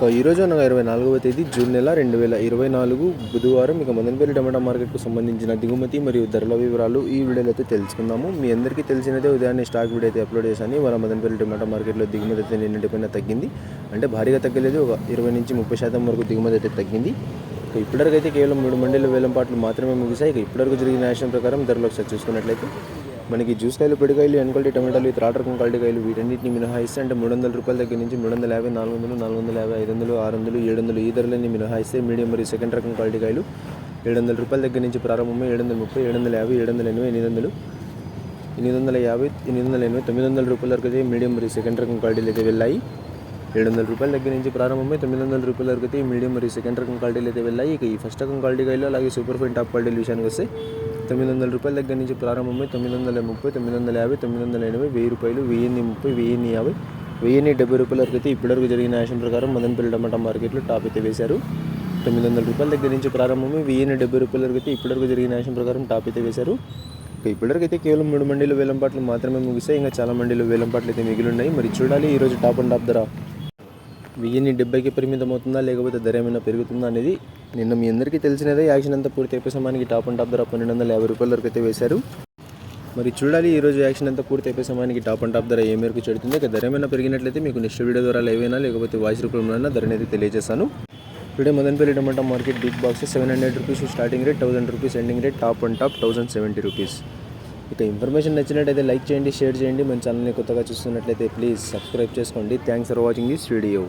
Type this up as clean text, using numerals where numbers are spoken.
ఈరోజు అనగా 24వ తేదీ జూన్ నెల 2024 బుధవారం ఇక మదనపల్లి టమాటా మార్కెట్కు సంబంధించిన దిగుమతి మరియు ధరల వివరాలు ఈ వీడియోలో అయితే తెలుసుకుందాము. మీ అందరికీ తెలిసినదే ఉదయాన్నే స్టాక్ వీడియో అయితే అప్లోడ్ చేశాను. వాళ్ళ మదనపల్లి టమాటా మార్కెట్లో దిగుమతి అయితే నిన్నటిపైన తగ్గింది, అంటే భారీగా తగ్గలేదు, ఒక 20 నుంచి 30% వరకు దిగుమతి అయితే తగ్గింది. ఇప్పటివరకు అయితే కేవలం 3 మండీల వేలంపాట్లు మాత్రమే ముగిశాయి. ఇప్పటివరకు జరిగిన యాక్షన్ ప్రకారం ధరలు ఒకసారి చూసుకున్నట్లయితే మనకి జ్యూస్ కాయలు, పొడికాయలు, ఎన్క్వాలిటీ టమాటాలు, థర్డ్ రకం క్వాలిటీ కాయలు వీటన్నిటిని మినహాయిస్తే అంటే 300 రూపాయల దగ్గర నుంచి 350, 400, 450, 500, 600, 700 ఈ ధరలన్నీ మినహాయిస్తే మీడియం మరియు సెకండ్ రకం క్వాలిటీ కాయలు 700 రూపాయల దగ్గర నుంచి ప్రారంభమై 730, 750, 780, 800, 850, 880, 900 రూపాయల వరకు అయితే మీడియం మరియు సెకండ్ రకం క్వాలిటీలు అయితే వెళ్ళాయి. 700 రూపాయల దగ్గర నుంచి ప్రారంభమై 900 రూపాయల వరకు అయితే మీడియం మరియు సెకండ్ రకం క్వాలిటీలు అయితే వెళ్ళాయి. ఇక ఈ ఫస్ట్ రకం క్వాలిటీ కాయలు అలాగే సూపర్ ఫైన్ టాప్ క్వాలిటీల విషయానికి వస్తే 900 రూపాయల దగ్గర నుంచి ప్రారంభమై 930, 950, 980, 1000 రూపాయలు, 1030, 1050, 1070 రూపాయల వరకు అయితే ఇప్పటివరకు జరిగిన యాక్షన్ ప్రకారం మదనపల్లి టమాటా మార్కెట్లో టాప్ అయితే వేశారు. 900 రూపాయల దగ్గర నుంచి ప్రారంభమై 1070 రూపాయల వరకు అయితే ఇప్పటివరకు జరిగిన యాక్షన్ ప్రకారం టాప్ అయితే వేశారు. ఇప్పటివరకు అయితే కేవలం 3 మండీలు వేలంపాట్లు మాత్రమే ముగిస్తాయి. ఇంకా చాలా మండీలు వేలంపాట్లు అయితే మిగిలి ఉన్నాయి. మరి చూడాలి ఈరోజు టాప్ అండ్ టాప్ ధర 1070కి పరిమితం అవుతుందా లేకపోతే ధర ఏమైనా పెరుగుతుందా అనేది. నిన్న మీ అందరికీ తెలిసినదే యాక్షన్ అంతా పూర్తి అయిపోయే సమయానికి టాప్ అండ్ టాప్ ధర 1250 రూపాయల వరకు అయితే వేశారు. మరి చూడాలి ఈరోజు యాక్షన్ అంతా పూర్తి అయిపోయే సమయానికి టాప్ అండ్ టాప్ ధర ఏ మేరకు చెడుతుంది. ఇక ధర ఏమైనా పెరిగినట్లయితే మీకు నెక్స్ట్ వీడియో ద్వారా లైవ్ అయినా లేకపోతే వాయిస్ రూపంలో ధర అనేది తెలియజేస్తాను. Today Madanapalle tomato market big box 700 rupees starting rate, 1000 rupees ending rate, top and top 1070 rupees. ఇక ఇన్ఫర్మేషన్ నచ్చినట్టయితే లైక్ చేయండి, షేర్ చేయండి. మన ఛానల్ని కొత్తగా చూస్తున్నట్లయితే ప్లీజ్ సబ్స్క్రైబ్ చేసుకోండి. Thanks for watching this video.